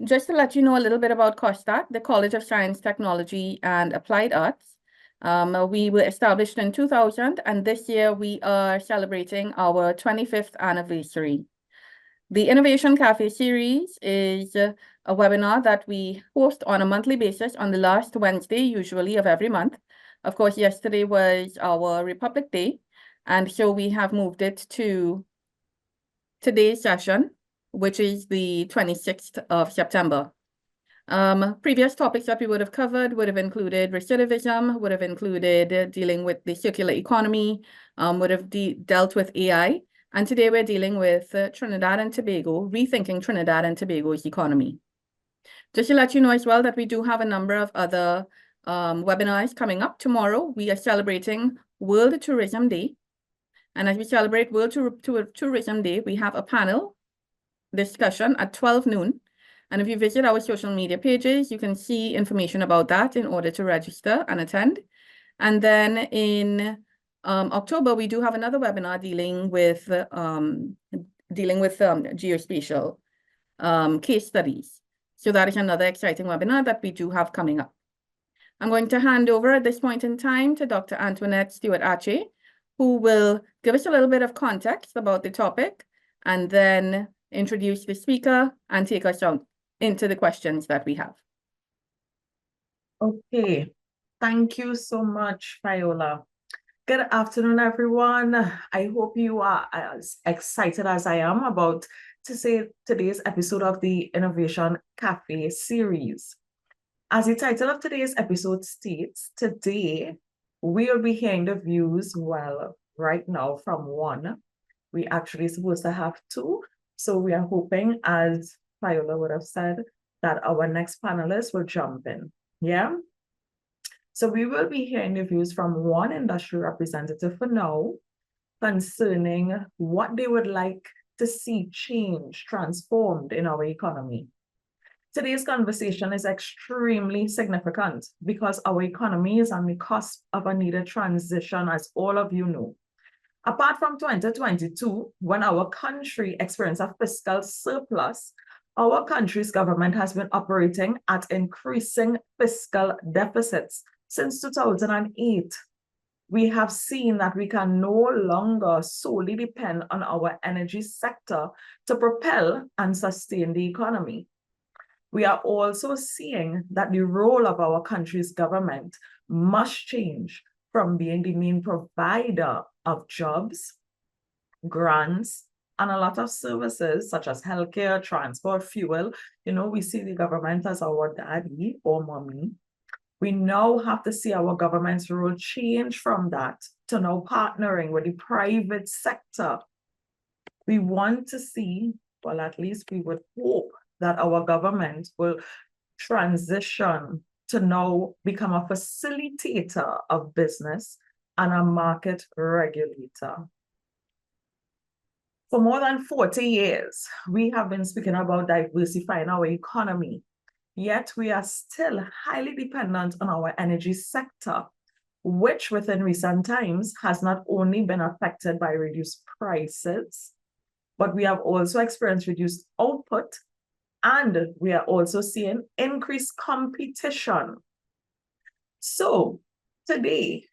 Just to let you know a little bit about COSTAATT, the College of Science, Technology, and Applied Arts. We were established in 2000, and this year we are celebrating our 25th anniversary. The Innovation Cafe series is a webinar that we host on a monthly basis on the last Wednesday, usually of every month. Of course, yesterday was our Republic Day, and so we have moved it to today's session, which is the 26th of September. Previous topics that we would have covered would have included recidivism, would have included dealing with the circular economy, would have dealt with AI. And today we're dealing with Trinidad and Tobago, rethinking Trinidad and Tobago's economy. Just to let you know as well that we do have a number of other webinars coming up. Tomorrow, we are celebrating World Tourism Day. And as we celebrate World Tourism Day, we have a panel discussion at 12 noon. And if you visit our social media pages, you can see information about that in order to register and attend. And then in October, we do have another webinar dealing with geospatial case studies. So that is another exciting webinar that we do have coming up. I'm going to hand over at this point in time to Dr. Antoinette Stewart-Ache, who will give us a little bit of context about the topic and then introduce the speaker and take us on into the questions that we have. Okay, thank you so much, Viola. Good afternoon, everyone. I hope you are as excited as I am about to say today's episode of the Innovation Cafe series. As the title of today's episode states, today we'll be hearing the views, well, right now from one. We actually supposed to have two. So we are hoping, as Viola would have said, that our next panelist will jump in. Yeah? So we will be hearing the views from one industry representative for now concerning what they would like to see change, transformed in our economy. Today's conversation is extremely significant because our economy is on the cusp of a needed transition, as all of you know. Apart from 2022, when our country experienced a fiscal surplus, our country's government has been operating at increasing fiscal deficits since 2008. We have seen that we can no longer solely depend on our energy sector to propel and sustain the economy. We are also seeing that the role of our country's government must change from being the main provider of jobs, grants, and a lot of services such as healthcare, transport, fuel. You know, we see the government as our daddy or mommy. We now have to see our government's role change from that to now partnering with the private sector. We want to see, well, at least we would hope that our government will transition to now become a facilitator of business and a market regulator. For more than 40 years, we have been speaking about diversifying our economy, yet we are still highly dependent on our energy sector, which within recent times has not only been affected by reduced prices, but we have also experienced reduced output, and we are also seeing increased competition. So today,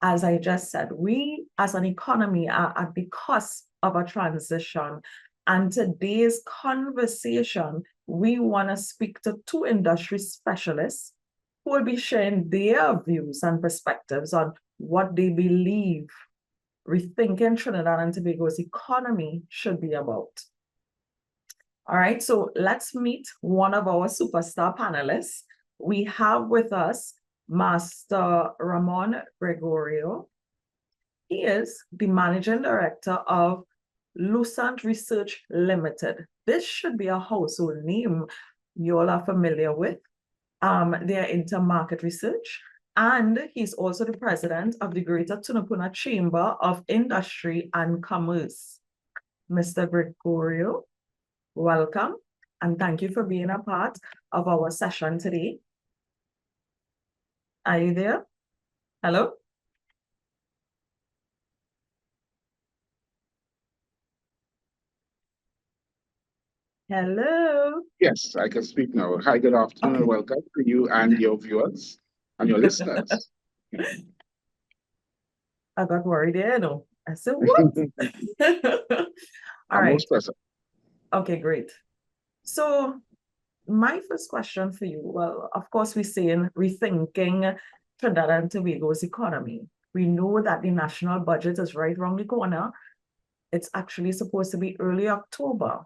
as I just said, we as an economy are at the cusp of a transition. And today's conversation, we want to speak to two industry specialists who will be sharing their views and perspectives on what they believe rethinking Trinidad and Tobago's economy should be about. All right, so let's meet one of our superstar panelists. We have with us Master Ramon Gregorio. He is the Managing Director of Lucent Research Limited. This should be a household name you all are familiar with. They are into market research, and he's also the president of the Greater Tunapuna Chamber of Industry and Commerce. Mr. Gregorio, welcome, and thank you for being a part of our session today. Are you there? Hello? Hello. Yes, I can speak now. Hi, good afternoon, and Okay. welcome to you and your viewers and your listeners. I got worried there, no. I said, what? All I'm right. most present. Okay, great. So my first question for you, well, of course, we're saying rethinking Trinidad and Tobago's economy. We know that the national budget is right around the corner. It's actually supposed to be early October.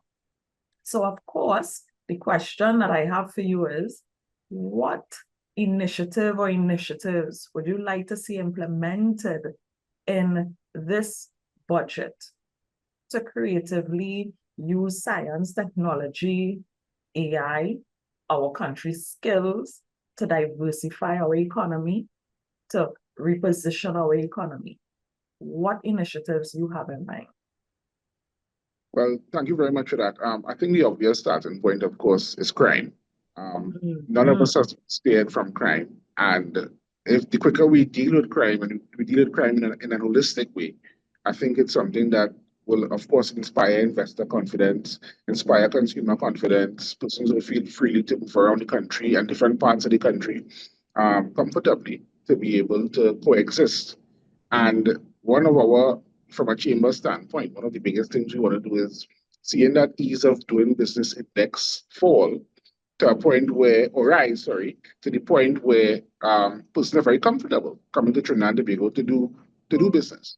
So, of course, the question that I have for you is, what initiative or initiatives would you like to see implemented in this budget to creatively use science, technology, AI, our country's skills to diversify our economy, to reposition our economy? What initiatives you have in mind? Well, thank you very much for that. I think the obvious starting point, of course, is crime. None of us are spared from crime. And if the quicker we deal with crime and we deal with crime in a holistic way, I think it's something that will, of course, inspire investor confidence, inspire consumer confidence. Persons will feel freely to move around the country and different parts of the country comfortably to be able to coexist. And one of our, from a chamber standpoint, one of the biggest things we want to do is seeing that ease of doing business index fall to a point where, or rise, sorry, to the point where persons are very comfortable coming to Trinidad and Tobago to do business.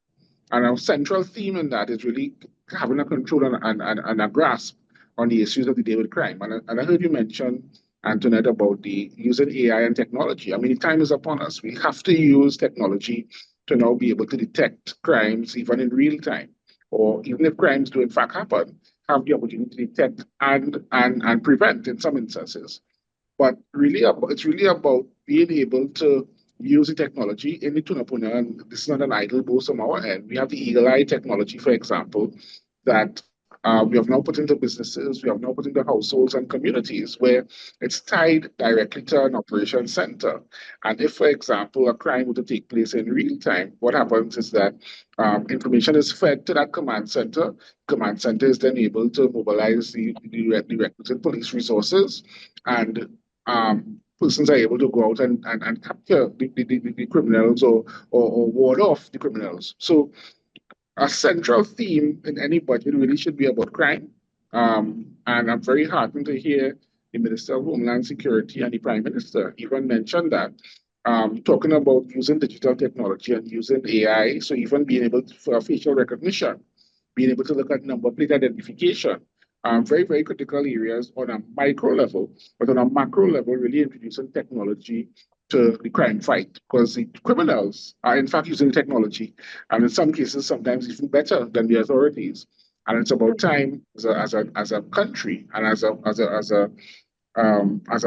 And our central theme in that is really having a control and a grasp on the issues of the day with crime. And I heard you mention, Antoinette, about the using AI and technology. I mean, the time is upon us. We have to use technology to now be able to detect crimes even in real time, or even if crimes do in fact happen, have the opportunity to detect and prevent in some instances. But really, it's really about being able to use the technology in the Tunapuna, and this is not an idle boast on our end. We have the Eagle Eye technology, for example, that we have now put into businesses, we have now put into households and communities where it's tied directly to an operation center. And if, for example, a crime were to take place in real time, what happens is that information is fed to that command center. Command center is then able to mobilize the requisite police resources, and persons are able to go out and capture the criminals, or ward off the criminals. So a central theme in any budget really should be about crime. And I'm very heartened to hear the Minister of Homeland Security and the Prime Minister even mention that, talking about using digital technology and using AI, so even being able to, for facial recognition, being able to look at number plate identification, very, very critical areas on a micro level, but on a macro level, really introducing technology to the crime fight, because the criminals are in fact using technology, and in some cases, sometimes even better than the authorities. And it's about time as a country and as a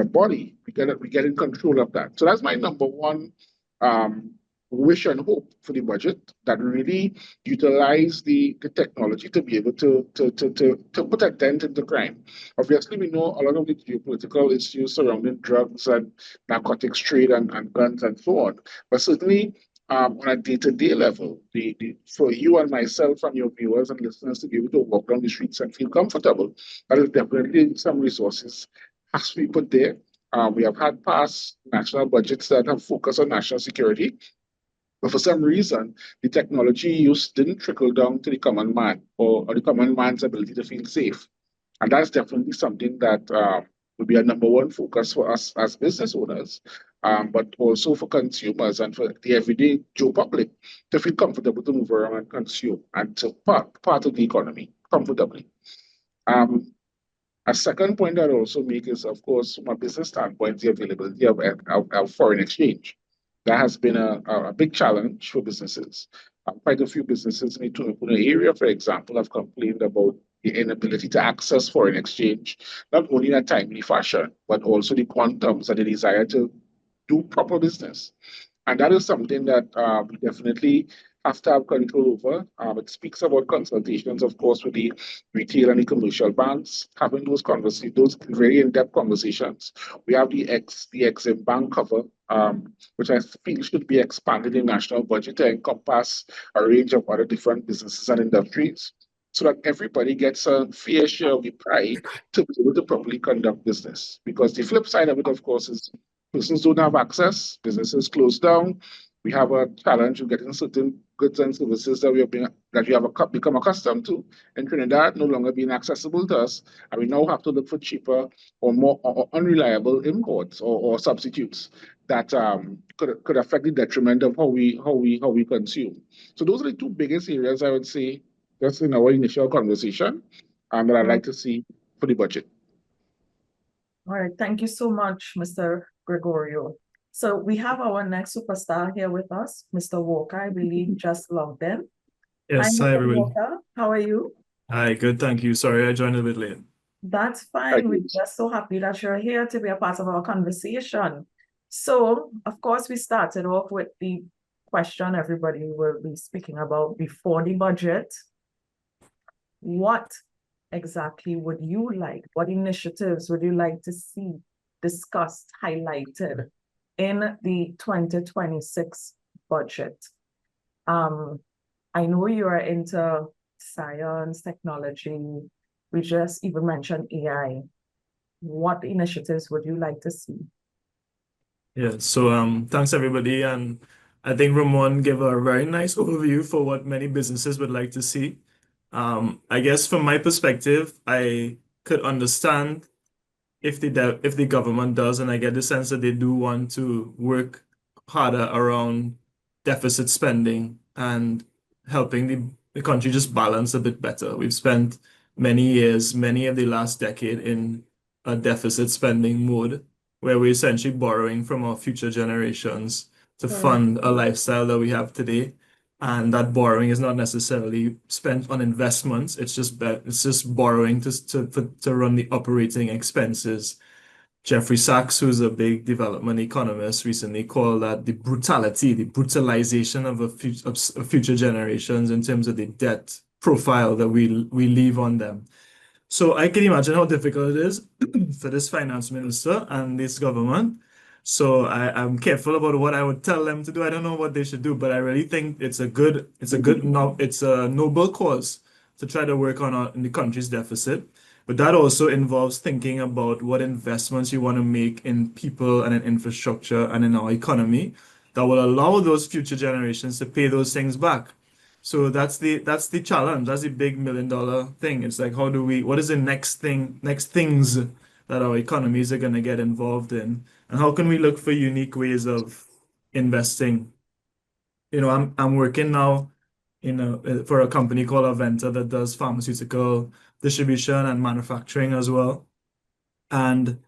body, we get in control of that. So that's my number one um, wish and hope for the budget, that really utilize the technology to be able to put a dent into crime. Obviously, we know a lot of the geopolitical issues surrounding drugs and narcotics trade and guns and so on. But certainly, on a day-to-day level, for you and myself and your viewers and listeners to be able to walk down the streets and feel comfortable, that is definitely some resources has to be put there. We have had past national budgets that have focused on national security, but for some reason, the technology use didn't trickle down to the common man, or the common man's ability to feel safe. And that's definitely something that will be a number one focus for us as business owners, but also for consumers and for the everyday Joe public to feel comfortable to move around and consume and to part of the economy comfortably. Um, a second point I'd also make is, of course, from a business standpoint, the availability of foreign exchange. That has been a big challenge for businesses. Quite a few businesses in the Tunapuna area, for example, have complained about the inability to access foreign exchange, not only in a timely fashion, but also the quantums and the desire to do proper business. And that is something that we definitely have to have control over. It speaks about consultations, of course, with the retail and the commercial banks, having those conversations, those very in-depth conversations. We have the Exim Bank cover, which I feel should be expanded in national budget to encompass a range of other different businesses and industries. so that everybody gets a fair share of the pie to be able to properly conduct business. Because the flip side of it, of course, is persons don't have access, businesses close down. We have a challenge of getting certain goods and services that we have become accustomed to in Trinidad no longer being accessible to us, and we now have to look for cheaper or more or unreliable imports or substitutes that could affect the detriment of how we consume. So those are the two biggest areas I would say just in our initial conversation that I'd like to see for the budget. All right, thank you so much, Mr. Gregorio. So we have our next superstar here with us, Mr. Walker, I believe just logged in. Yes, hi Mr. everybody. Walker, how are you? Hi, good, thank you. Sorry, I joined a bit late. That's Thank fine. We're you. just so happy that you're here to be a part of our conversation. So, of course, we started off with the question everybody will be speaking about before the budget. What exactly would you like? What initiatives would you like to see discussed, highlighted in the 2026 budget? I know you are into science, technology. We just even mentioned AI. What initiatives would you like to see? Yeah, so thanks everybody. And I think Ramon gave a very nice overview for what many businesses would like to see. I guess from my perspective, I could understand if the government does, and I get the sense that they do want to work harder around deficit spending and helping the country just balance a bit better. We've spent many years, many of the last decade in a deficit spending mode where we're essentially borrowing from our future generations to fund a lifestyle that we have today. And that borrowing is not necessarily spent on investments. It's just borrowing to run the operating expenses. Jeffrey Sachs, who's a big development economist, recently called that the brutalization of future generations in terms of the debt profile that we leave on them. So I can imagine how difficult it is for this finance minister and this government. So I'm careful about what I would tell them to do. I don't know what they should do, but I really think it's a noble cause to try to work on the country's deficit. But that also involves thinking about what investments you want to make in people and in infrastructure and in our economy that will allow those future generations to pay those things back. So that's the challenge. That's the big $1 million thing. It's like, what is the next things that our economies are going to get involved in? And how can we look for unique ways of investing? You know, I'm working now for a company called Aventa that does pharmaceutical distribution and manufacturing as well. And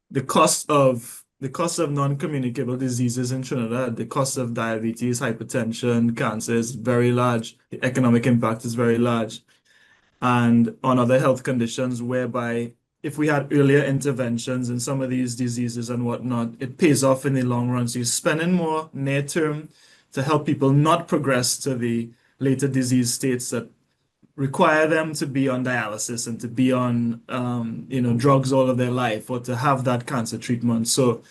the cost of non-communicable diseases in Trinidad, the cost of diabetes, hypertension, cancer is very large. The economic impact is very large. And on other health conditions, whereby if we had earlier interventions in some of these diseases and whatnot, it pays off in the long run. So you're spending more near term to help people not progress to the later disease states that require them to be on dialysis and to be on drugs all of their life or to have that cancer treatment. So,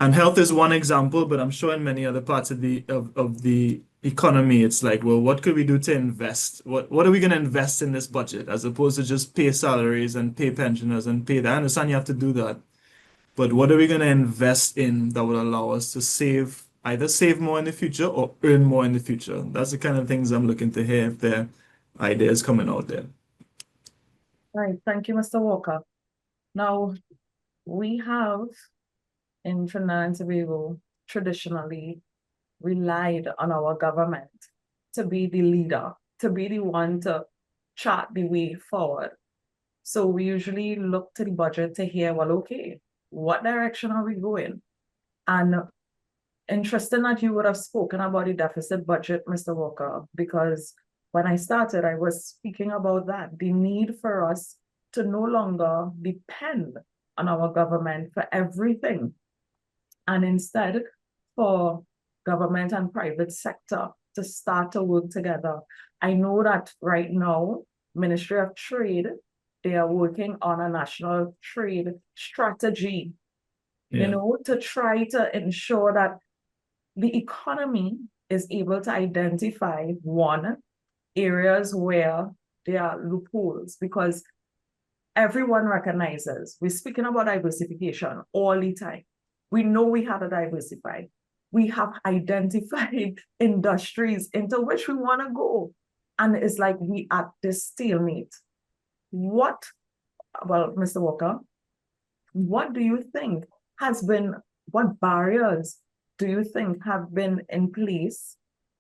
and health is one example, but I'm sure in many other parts of the economy, it's like, well, what could we do to invest? What are we going to invest in this budget as opposed to just pay salaries and pay pensioners and pay that? I understand you have to do that, but what are we going to invest in that will allow us to either save more in the future or earn more in the future? That's the kind of things I'm looking to hear if there are ideas coming out there. Right, thank you, Mr. Walker. Now, we have in Trinidad and Tobago traditionally relied on our government to be the leader, to be the one to chart the way forward. So we usually look to the budget to hear, well, okay, what direction are we going? And interesting that you would have spoken about the deficit budget, Mr. Walker, because when I started, I was speaking about that, the need for us to no longer depend on our government for everything, and instead for government and private sector to start to work together. I know that right now, Ministry of Trade, they are working on a national trade strategy, to try to ensure that the economy is able to identify areas where there are loopholes because everyone recognizes we're speaking about diversification all the time. We know we have to diversify. We have identified industries into which we want to go. And it's like we at this stalemate. Well, Mr. Walker, what do you think what barriers do you think have been in place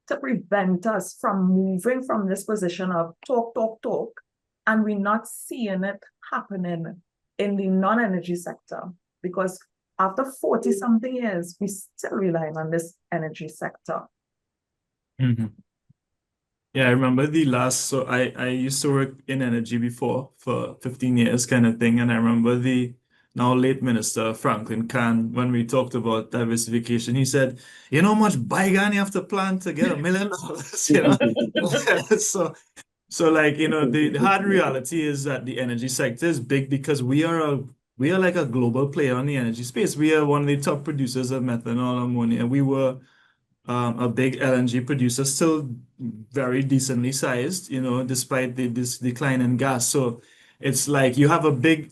to prevent us from moving from this position of talk, and we're not seeing it happening in the non-energy sector? Because after 40 something years, we still relying on this energy sector. Mhm. Yeah, I remember so I used to work in energy before for 15 years kind of thing. And I remember the now late Minister Franklin Khan, when we talked about diversification, he said, you know how much bygone you have to plant to get $1 million, you know? So like, you know, the hard reality is that the energy sector is big because we are like a global player on the energy space. We are one of the top producers of methanol, ammonia. We were a big LNG producer, still very decently sized, you know, despite this decline in gas. So it's like you have a big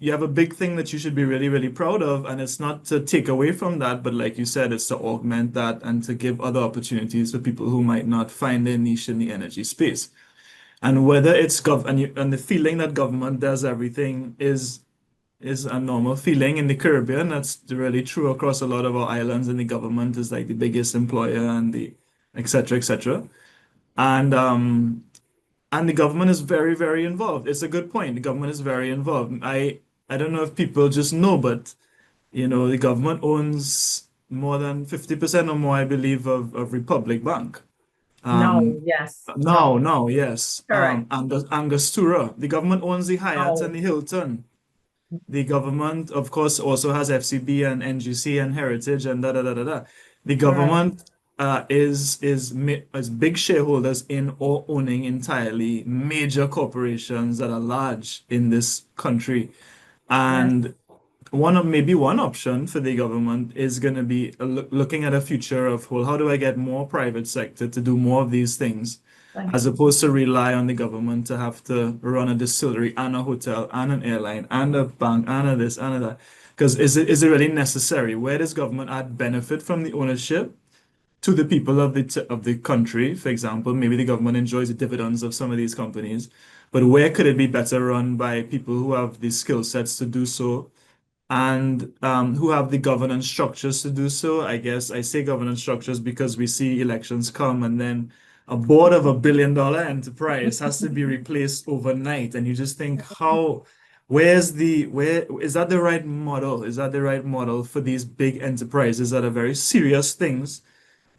thing that you should be really, really proud of. And it's not to take away from that, but like you said, it's to augment that and to give other opportunities for people who might not find their niche in the energy space. And whether it's and the feeling that government does everything is a normal feeling in the Caribbean. That's really true across a lot of our islands, and the government is like the biggest employer and the et cetera, et cetera. And the government is very, very involved. It's a good point. The government is very involved. I don't know if people just know, but you know, the government owns more than 50% or more, I believe, of Republic Bank. No, yes. No, yes. Correct. Angostura. The government owns the Hyatt No. and the Hilton. The government, of course, also has FCB and NGC and Heritage and da da da da da. The government is big shareholders in or owning entirely major corporations that are large in this country. And maybe one option for the government is going to be looking at a future of, well, how do I get more private sector to do more of these things, as opposed to rely on the government to have to run a distillery and a hotel and an airline and a bank and a this and a that. Because is it really necessary? Where does government add benefit from the ownership to the people of the country? For example, maybe the government enjoys the dividends of some of these companies, but where could it be better run by people who have the skill sets to do so, and who have the governance structures to do so? I guess I say governance structures because we see elections come and then a board of $1 billion enterprise has to be replaced overnight. And you just think, where is that the right model? Is that the right model for these big enterprises that are very serious things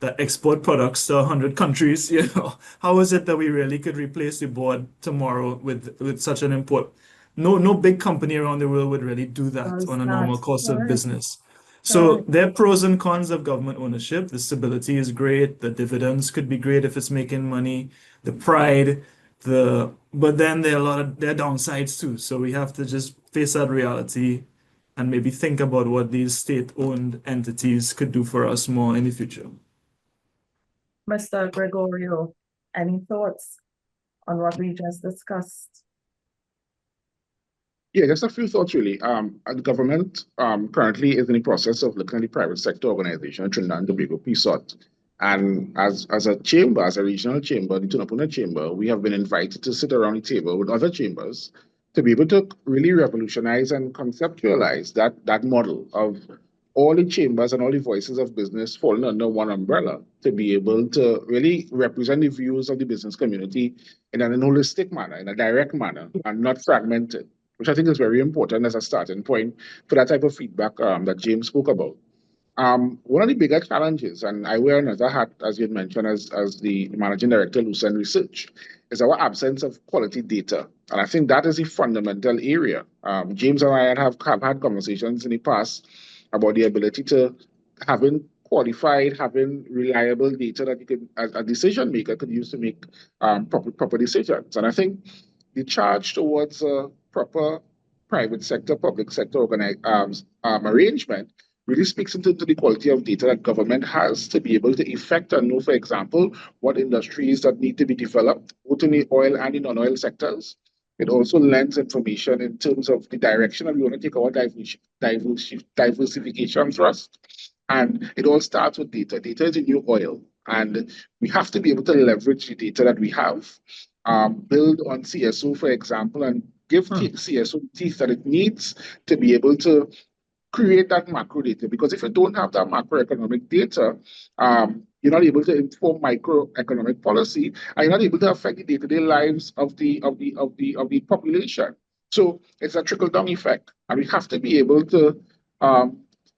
that export products to 100 countries? You know, how is it that we really could replace the board tomorrow with such an import? No big company around the world would really do that on a normal course of business. So there are pros and cons of government ownership. The stability is great. The dividends could be great if it's making money. The pride, but then there are downsides too. So we have to just face that reality and maybe think about what these state-owned entities could do for us more in the future. Mr. Gregorio, any thoughts on what we just discussed? Yeah, just a few thoughts really. The government currently is in the process of looking at the private sector organization, Trinidad and Tobago, COSTAATT. And as a chamber, as a regional chamber, the Tunapuna chamber, we have been invited to sit around the table with other chambers to be able to really revolutionize and conceptualize that model of all the chambers and all the voices of business falling under one umbrella, to be able to really represent the views of the business community in an holistic manner, in a direct manner, and not fragmented, which I think is very important as a starting point for that type of feedback that James spoke about. One of the bigger challenges, and I wear another hat, as you had mentioned, as the managing director of Lucent Research, is our absence of quality data. And I think that is a fundamental area. James and I have had conversations in the past about the ability to having reliable data that you could, as a decision maker, could use to make proper decisions. And I think the charge towards a proper private sector, public sector arrangement really speaks into the quality of data that government has to be able to effect and know, for example, what industries that need to be developed, both in the oil and in non-oil sectors. It also lends information in terms of the direction that we want to take our diversification thrust. And it all starts with data. Data is the new oil, and we have to be able to leverage the data that we have, build on CSO, for example, and give CSO teeth that it needs to be able to create that macro data. Because if you don't have that macroeconomic data, you're not able to inform microeconomic policy, and you're not able to affect the day-to-day lives of the population. So it's a trickle-down effect, and we have to be able to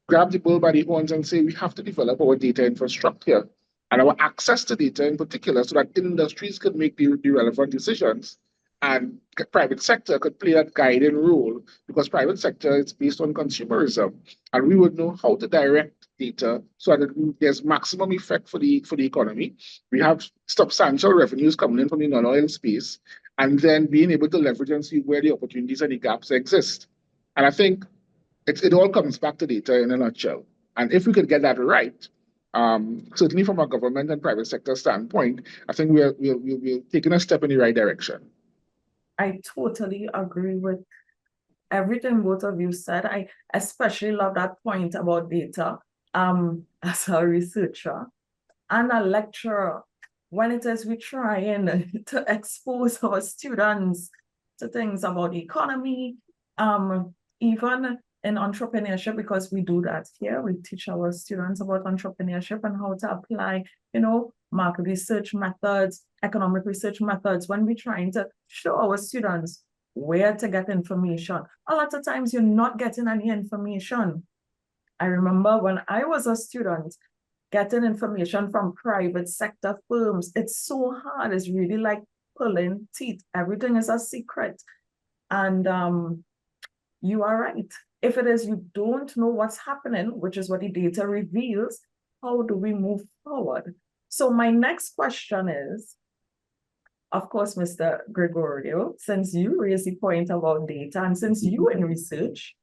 grab the bull by the horns and say we have to develop our data infrastructure and our access to data in particular, so that industries could make the relevant decisions and private sector could play that guiding role, because private sector is based on consumerism, and we would know how to direct data so that there's maximum effect for the economy. We have substantial revenues coming in from the non-oil space, and then being able to leverage and see where the opportunities and the gaps exist. And I think it all comes back to data in a nutshell. And if we could get that right, certainly from a government and private sector standpoint, I think we're taking a step in the right direction. I totally agree with everything both of you said. I especially love that point about data. As a researcher and a lecturer, when it is we trying to expose our students to things about the economy, even in entrepreneurship, because we do that here. We teach our students about entrepreneurship and how to apply, market research methods, economic research methods, when we're trying to show our students where to get information. A lot of times you're not getting any information. I remember when I was a student, getting information from private sector firms, it's so hard. It's really like pulling teeth. Everything is a secret. And you are right. If it is you don't know what's happening, which is what the data reveals, how do we move forward? So my next question is, of course, Mr. Gregorio, since you raised the point about data and since you in research,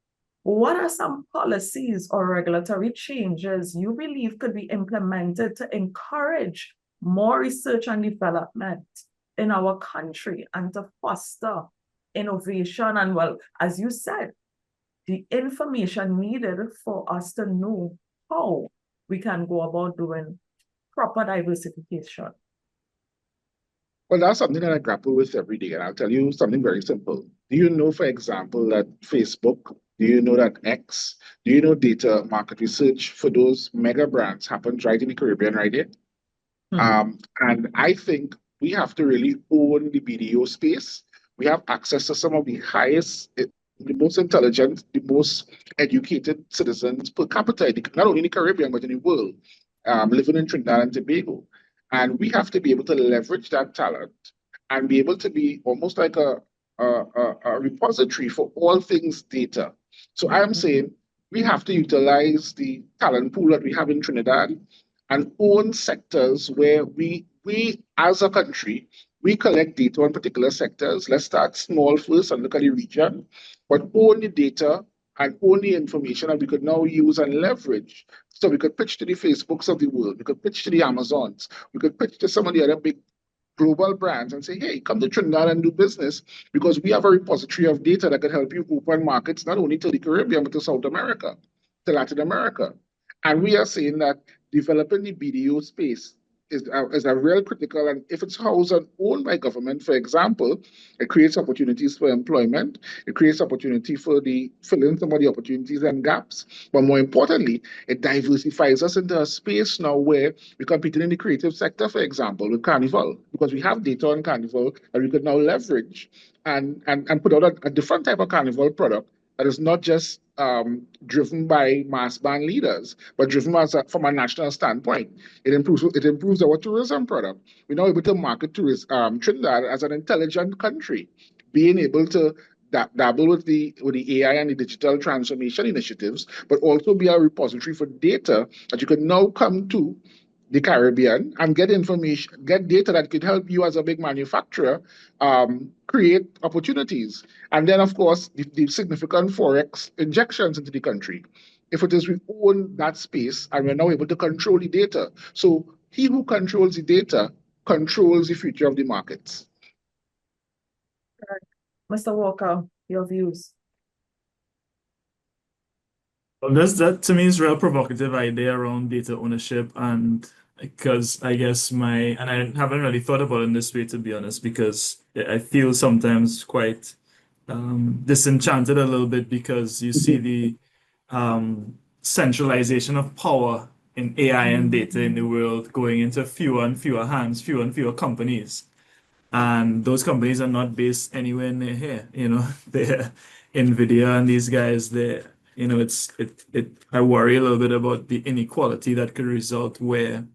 what are some policies or regulatory changes you believe could be implemented to encourage more research and development in our country and to foster innovation? And well, as you said, the information needed for us to know how we can go about doing proper diversification. Well, that's something that I grapple with every day, and I'll tell you something very simple. Do you know, for example, that Facebook, do you know that X, do you know data market research for those mega brands happens right in the Caribbean right here? And I think we have to really own the BDO space. We have access to some of the highest, the most intelligent, the most educated citizens per capita, not only in the Caribbean, but in the world, living in Trinidad and Tobago. And we have to be able to leverage that talent and be able to be almost like a repository for all things data. So I am saying we have to utilize the talent pool that we have in Trinidad and own sectors where we as a country, we collect data on particular sectors. Let's start small first and look at the region, but own the data and own the information that we could now use and leverage. So we could pitch to the Facebooks of the world, we could pitch to the Amazons, we could pitch to some of the other big global brands and say, hey, come to Trinidad and do business, because we have a repository of data that can help you open markets, not only to the Caribbean, but to South America, to Latin America. And we are saying that developing the BDO space is a real critical, and if it's housed and owned by government, for example, it creates opportunities for employment, it creates opportunity for the filling some of the opportunities and gaps, but more importantly, it diversifies us into a space now where we're competing in the creative sector, for example, with Carnival, because we have data on Carnival that we could now leverage and put out a different type of Carnival product that is not just driven by mass band leaders, but driven from a national standpoint. It improves our tourism product. We're now able to market Trinidad as an intelligent country, being able to dabble with the AI and the digital transformation initiatives, but also be a repository for data that you can now come to the Caribbean and get information, get data that could help you as a big manufacturer create opportunities. And then, of course, the significant Forex injections into the country. if it is we own that space and we're now able to control the data. So he who controls the data controls the future of the markets. Mr. Walker, your views. Well, that to me is a real provocative idea around data ownership, and because I guess I haven't really thought about it in this way, to be honest, because I feel sometimes quite disenchanted a little bit because you see the centralization of power in AI and data in the world going into fewer and fewer hands, fewer and fewer companies. And those companies are not based anywhere near here, they're NVIDIA and these guys, I worry a little bit about the inequality that could result where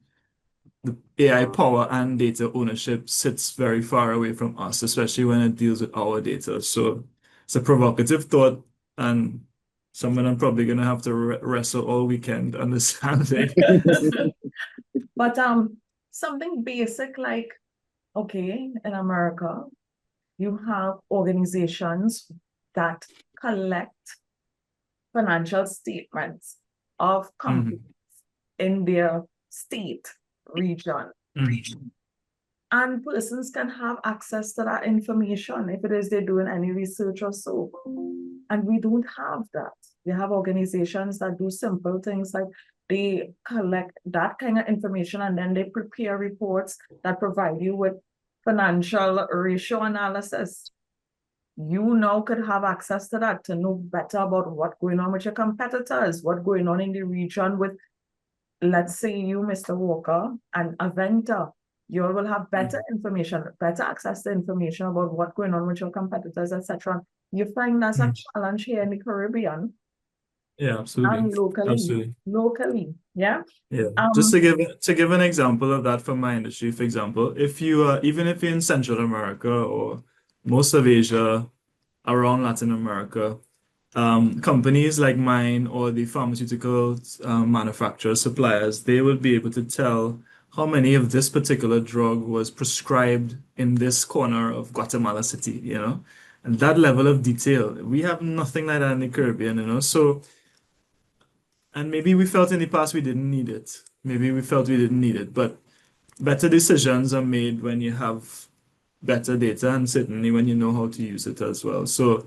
the AI power and data ownership sits very far away from us, especially when it deals with our data. So it's a provocative thought, and someone I'm probably going to have to wrestle all weekend understanding. But something basic like, okay, in America, you have organizations that collect financial statements of companies in their state, region. And persons can have access to that information if it is they're doing any research or so. And we don't have that. We have organizations that do simple things like they collect that kind of information and then they prepare reports that provide you with financial ratio analysis. You now could have access to that to know better about what's going on with your competitors, what's going on in the region with, let's say you, Mr. Walker, and Aventa. You all will have better information, better access to information about what's going on with your competitors, etc. You find that's a challenge here in the Caribbean. Yeah, absolutely. And locally. Absolutely. Locally, yeah. Yeah. Just to give an example of that from my industry, for example, if you even if you're in Central America or most of Asia, around Latin America, companies like mine or the pharmaceutical manufacturers, suppliers, they will be able to tell how many of this particular drug was prescribed in this corner of Guatemala City, and that level of detail, we have nothing like that in the Caribbean, so, and maybe we felt in the past we didn't need it. Maybe we felt we didn't need it, but better decisions are made when you have better data and certainly when you know how to use it as well. So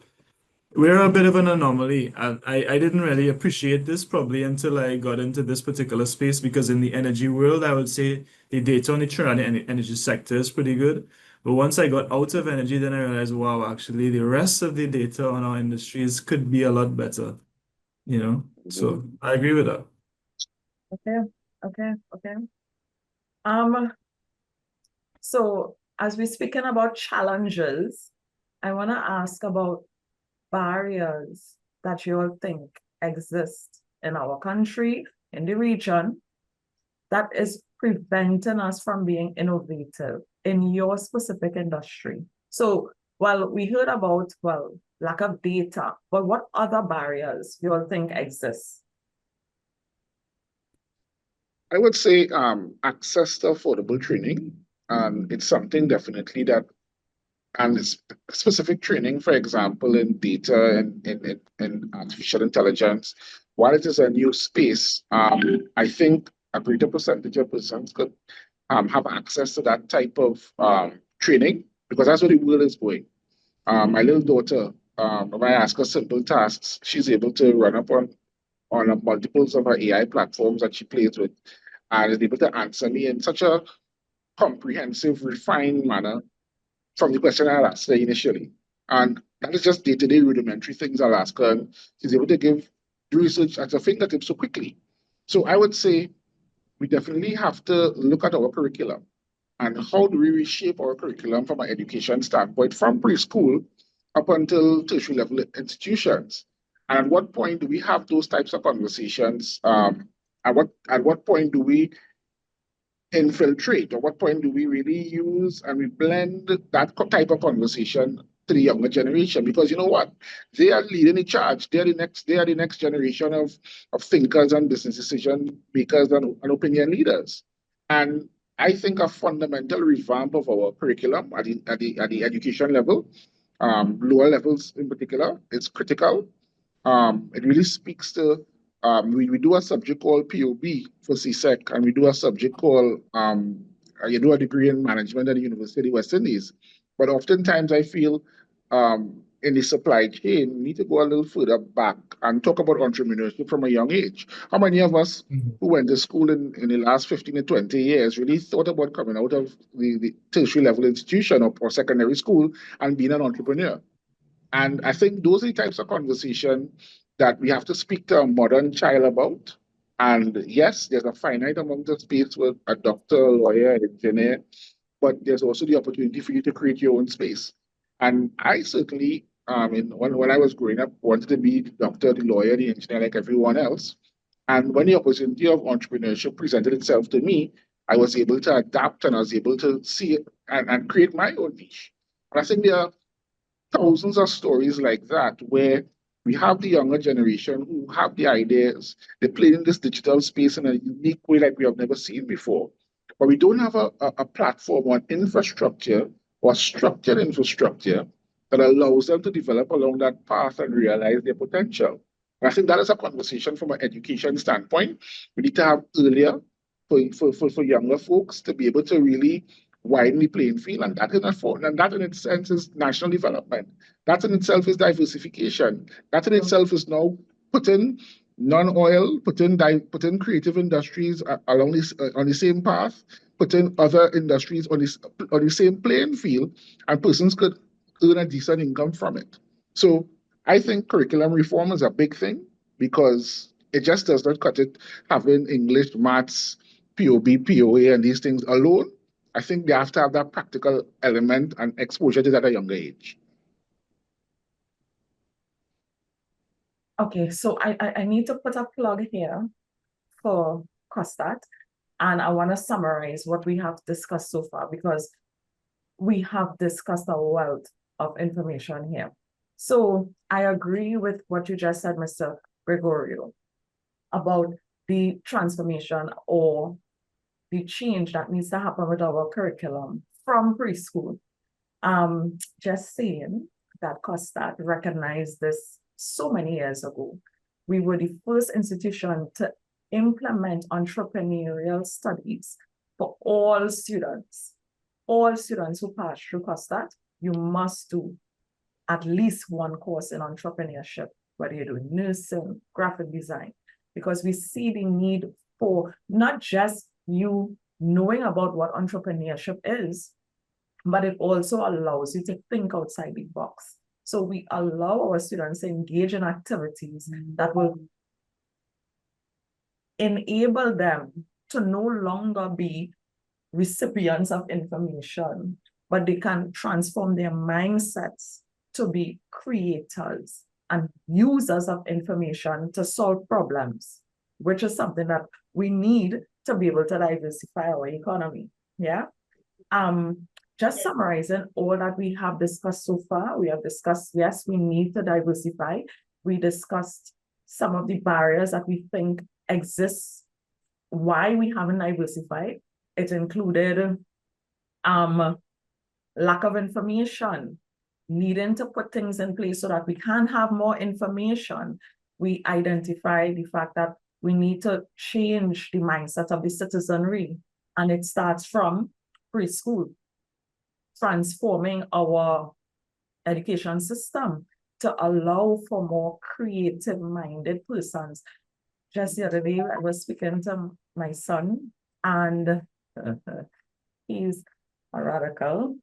we're a bit of an anomaly. I didn't really appreciate this probably until I got into this particular space, because in the energy world, I would say the data on the Trinidad energy sector is pretty good. But once I got out of energy, then I realized, wow, actually the rest of the data on our industries could be a lot better, So I agree with that. Okay. So as we're speaking about challenges, I want to ask about barriers that you all think exist in our country, in the region, that is preventing us from being innovative in your specific industry. So, we heard about, lack of data, but what other barriers you all think exist? I would say access to affordable training. It's something definitely that, and specific training, for example, in data and in artificial intelligence, while it is a new space, I think a greater percentage of persons could have access to that type of training, because that's where the world is going. My little daughter, when I ask her simple tasks, she's able to run up on multiples of her AI platforms that she plays with, and is able to answer me in such a comprehensive, refined manner from the question I asked her initially. And that is just day-to-day rudimentary things I'll ask her, and she's able to give the research at her fingertips so quickly. So I would say we definitely have to look at our curriculum and how do we reshape our curriculum from an education standpoint from preschool up until tertiary level institutions. And at what point do we have those types of conversations? At what point do we infiltrate? At what point do we really use and we blend that type of conversation to the younger generation? Because you know what? They are leading the charge. They are the next generation of thinkers and business decision makers and opinion leaders. And I think a fundamental revamp of our curriculum at the education level, lower levels in particular, is critical. It really speaks to we do a subject called POB for CSEC, and we do a subject called you do a degree in management at the University of West Indies. But oftentimes I feel in the supply chain, we need to go a little further back and talk about entrepreneurship from a young age. How many of us who went to school in the last 15 to 20 years really thought about coming out of the tertiary level institution or secondary school and being an entrepreneur? And I think those are the types of conversation that we have to speak to a modern child about. And yes, there's a finite amount of space with a doctor, lawyer, engineer, but there's also the opportunity for you to create your own space. And I certainly, when I was growing up, wanted to be the doctor, the lawyer, the engineer, like everyone else. And when the opportunity of entrepreneurship presented itself to me, I was able to adapt and I was able to see it and create my own niche. And I think there are thousands of stories like that where we have the younger generation who have the ideas. They play in this digital space in a unique way like we have never seen before. But we don't have a platform or infrastructure or structured infrastructure that allows them to develop along that path and realize their potential. And I think that is a conversation from an education standpoint. We need to have earlier for younger folks to be able to really widen the playing field, and that in its sense is national development. That in itself is diversification. That in itself is now putting non-oil, putting creative industries along this on the same path, putting other industries on the same playing field, and persons could earn a decent income from it. So I think curriculum reform is a big thing because it just does not cut it having English, maths, POB, POA, and these things alone. I think they have to have that practical element and exposure to that at a younger age. Okay, so I need to put a plug here for COSTAATT, and I want to summarize what we have discussed so far because we have discussed a wealth of information here. So I agree with what you just said, Mr. Gregorio, about the transformation or the change that needs to happen with our curriculum from preschool. Just saying that COSTAATT recognized this so many years ago. We were the first institution to implement entrepreneurial studies for all students. All students who pass through COSTAATT, you must do at least one course in entrepreneurship, whether you're doing nursing, graphic design, because we see the need for not just you knowing about what entrepreneurship is, but it also allows you to think outside the box. So we allow our students to engage in activities that will enable them to no longer be recipients of information, but they can transform their mindsets to be creators and users of information to solve problems, which is something that we need to be able to diversify our economy. Yeah. Just summarizing all that we have discussed so far, we have discussed, yes, we need to diversify. We discussed some of the barriers that we think exist, why we haven't diversified. It included lack of information, needing to put things in place so that we can have more information. We identify the fact that we need to change the mindset of the citizenry, and it starts from preschool, transforming our education system to allow for more creative-minded persons. Just the other day, I was speaking to my son, and he's a radical.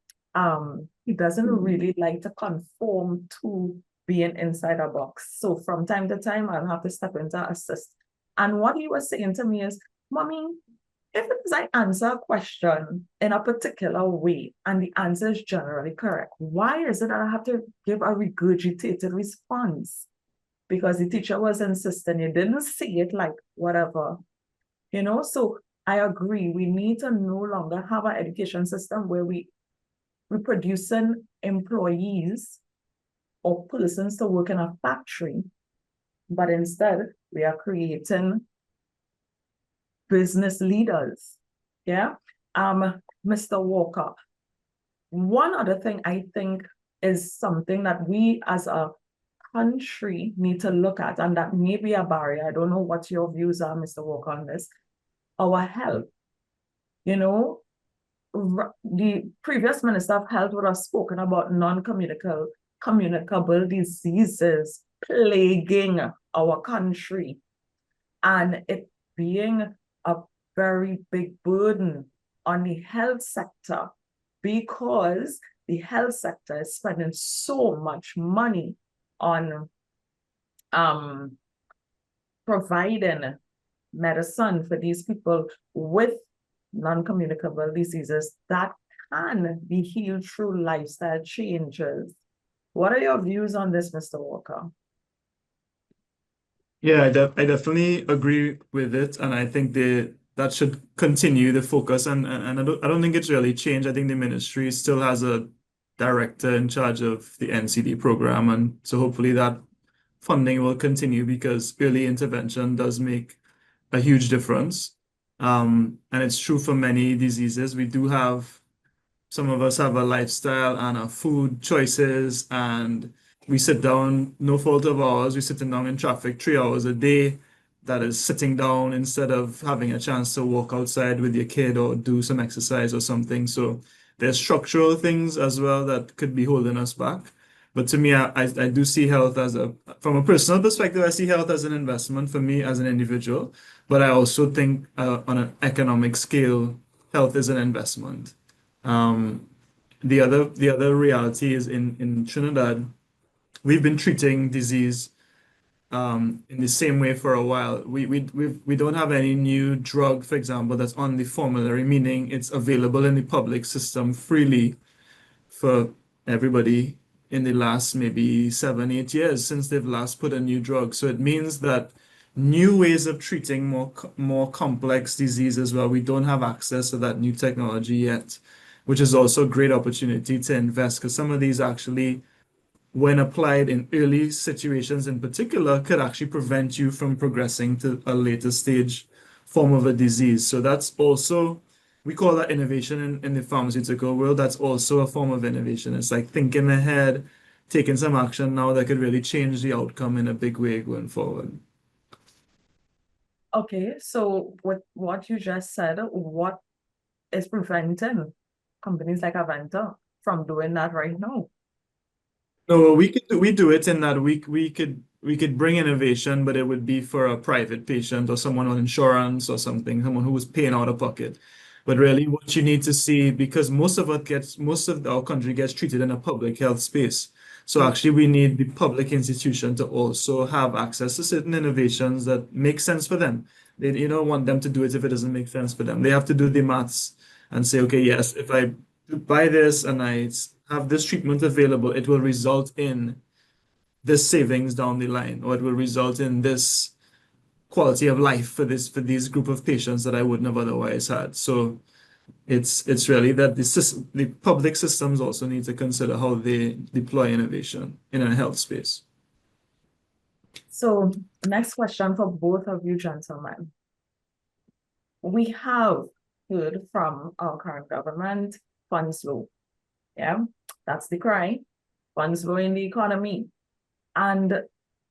He doesn't really like to conform to being inside a box. So from time to time, I'll have to step in to assist. And what he was saying to me is, Mommy, if it is I answer a question in a particular way and the answer is generally correct, why is it that I have to give a regurgitated response? Because the teacher was insisting, you didn't see it like whatever, you know? So I agree, we need to no longer have an education system where we're producing employees or persons to work in a factory, but instead we are creating business leaders. Yeah. Mr. Walker, one other thing I think is something that we as a country need to look at, and that may be a barrier. I don't know what your views are, Mr. Walker, on this. Our health. You know, the previous Minister of Health would have spoken about communicable diseases plaguing our country, and it being a very big burden on the health sector, because the health sector is spending so much money on providing medicine for these people with non-communicable diseases that can be healed through lifestyle changes. What are your views on this, Mr. Walker? Yeah, I definitely agree with it, and I think that should continue the focus, and I don't think it's really changed. I think the ministry still has a director in charge of the NCD program, and so hopefully that funding will continue, because early intervention does make a huge difference. And it's true for many diseases. We do have, some of us have a lifestyle and a food choices, and we sit down, no fault of ours, we're sitting down in traffic 3 hours a day. That is sitting down instead of having a chance to walk outside with your kid or do some exercise or something. So there's structural things as well that could be holding us back. But to me, I do see health as from a personal perspective, I see health as an investment for me as an individual. But I also think on an economic scale, health is an investment. The other reality is in Trinidad, we've been treating disease in the same way for a while. We don't have any new drug, for example, that's on the formulary, meaning it's available in the public system freely for everybody in the last maybe 7-8 years since they've last put a new drug. So it means that new ways of treating more complex diseases, well, we don't have access to that new technology yet, which is also a great opportunity to invest, because some of these actually, when applied in early situations in particular, could actually prevent you from progressing to a later stage form of a disease. So that's also, we call that innovation in the pharmaceutical world. That's also a form of innovation. It's like thinking ahead, taking some action now that could really change the outcome in a big way going forward. Okay, so with what you just said, what is preventing companies like Aventa from doing that right now? No, we do it in that we could bring innovation, but it would be for a private patient or someone on insurance or something, someone who was paying out of pocket. But really, what you need to see, because most of our country gets treated in a public health space. So actually, we need the public institution to also have access to certain innovations that make sense for them. You don't want them to do it if it doesn't make sense for them. They have to do the maths and say, okay, yes, if I buy this and I have this treatment available, it will result in this savings down the line, or it will result in this quality of life for these group of patients that I wouldn't have otherwise had. So it's really that the public systems also need to consider how they deploy innovation in a health space. So next question for both of you gentlemen. We have heard from our current government, funds low. Yeah, that's the cry. Funds low in the economy. And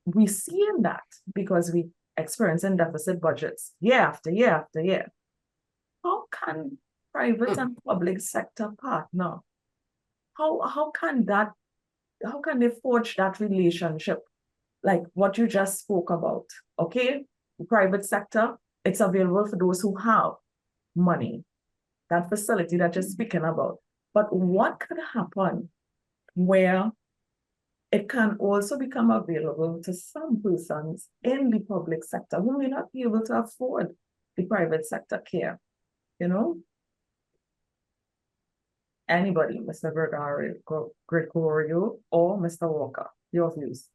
we see in that because we experiencing deficit budgets year after year after year. How can private and public sector partner? How can they forge that relationship? Like what you just spoke about, okay? The private sector, it's available for those who have money, that facility that you're speaking about. But what could happen where it can also become available to some persons in the public sector who may not be able to afford the private sector care, you know? Anybody, Mr. Gregorio or Mr. Walker, your views?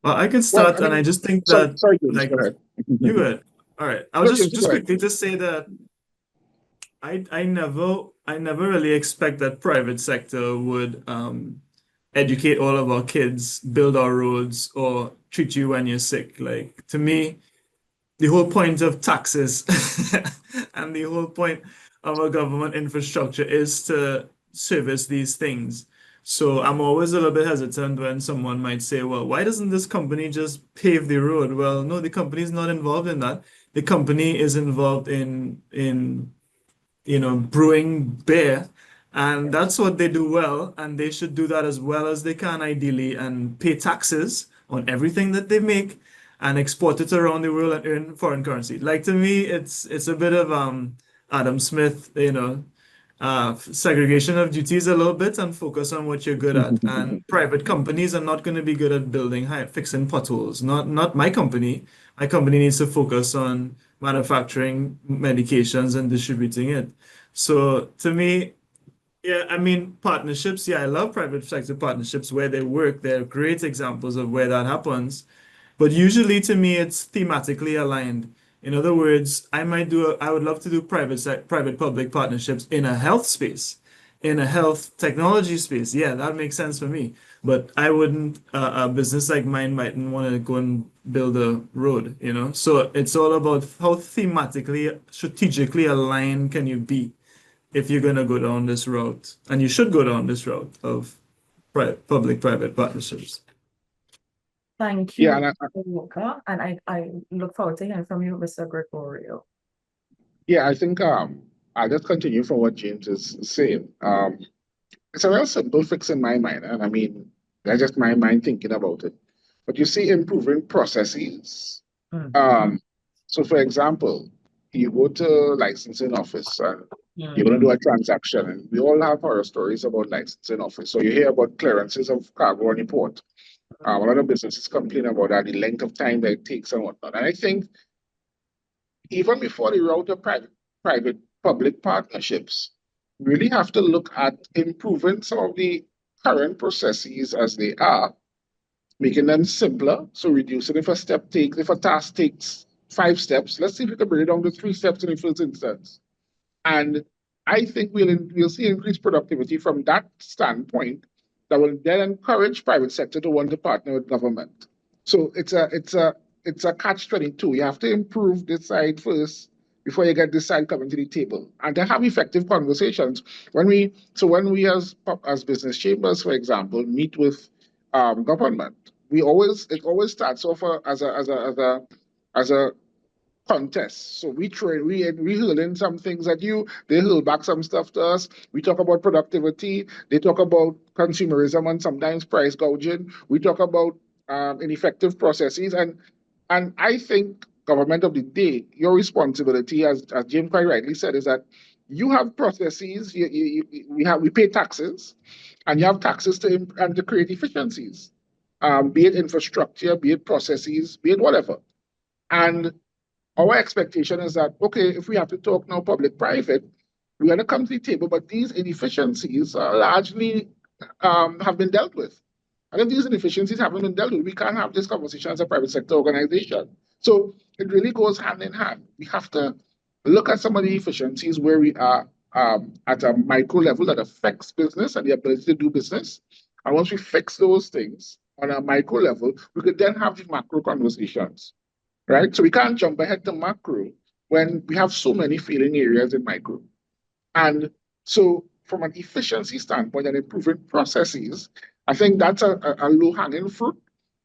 Well, I can start, and I just think that, sorry, James, like, go ahead. you go ahead. All right, I'll No, just James, go ahead. quickly just say that I never really expect that private sector would educate all of our kids, build our roads, or treat you when you're sick. Like, to me, the whole point of taxes and the whole point of our government infrastructure is to service these things. So I'm always a little bit hesitant when someone might say, well, why doesn't this company just pave the road? Well, no, the company is not involved in that. The company is involved in brewing beer, and that's what they do well, and they should do that as well as they can ideally, and pay taxes on everything that they make and export it around the world and earn foreign currency. Like to me, it's a bit of Adam Smith, segregation of duties a little bit and focus on what you're good at. And private companies are not going to be good at fixing potholes. Not my company. My company needs to focus on manufacturing medications and distributing it. So to me, yeah, I mean, partnerships, yeah, I love private sector partnerships where they work. They're great examples of where that happens. But usually to me, it's thematically aligned. In other words, I would love to do private public partnerships in a health space, in a health technology space. Yeah, that makes sense for me. But I wouldn't, a business like mine mightn't want to go and build a road. So it's all about how thematically, strategically aligned can you be if you're going to go down this route. And you should go down this route of public-private partnerships. Thank you, Yeah, and Mr. Walker, and I look forward to hearing from you, Mr. Gregorio. I think I'll just continue from what James is saying. It's a real simple fix in my mind, and I mean that's just my mind thinking about it. But you see, improving processes. So for example, you go to licensing office and you're going to do a transaction, and we all have horror stories about licensing office. So you hear about clearances of cargo on the port. A lot of businesses complain about that, the length of time that it takes and whatnot. And I think even before the route of private-public partnerships, we really have to look at improving some of the current processes as they are, making them simpler. So reducing if a task takes 5 steps, let's see if we can bring it down to 3 steps in the first instance. And I think we'll see increased productivity from that standpoint that will then encourage private sector to want to partner with government. So it's a catch-22. You have to improve this side first before you get this side coming to the table, and to have effective conversations. When we as business chambers, for example, meet with government, it always starts off as a contest. So we hurl in some things at you, they hurl back some stuff to us. We talk about productivity, they talk about consumerism and sometimes price gouging. We talk about ineffective processes, and I think government of the day, your responsibility, as Jim quite rightly said, is that you have processes. We pay taxes, and you have taxes to create efficiencies, be it infrastructure, be it processes, be it whatever. And our expectation is that, okay, if we have to talk now public-private, we're going to come to the table, but these inefficiencies largely have been dealt with. And if these inefficiencies haven't been dealt with, we can't have this conversation as a private sector organization. So it really goes hand in hand. We have to look at some of the efficiencies where we are at a micro level that affects business and the ability to do business. And once we fix those things on a micro level, we could then have the macro conversations. Right? So we can't jump ahead to macro when we have so many failing areas in micro. And so from an efficiency standpoint and improving processes, I think that's a low-hanging fruit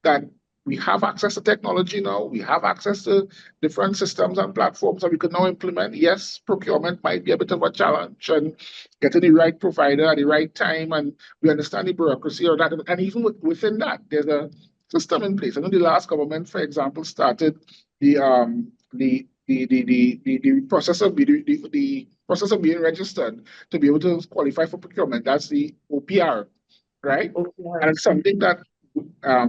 that we have access to technology now. We have access to different systems and platforms that we can now implement. Yes, procurement might be a bit of a challenge, and getting the right provider at the right time, and we understand the bureaucracy of that. And even within that, there's a system in place. I know the last government, for example, started the process of being registered to be able to qualify for procurement. That's the OPR, right? OPR. And it's something that,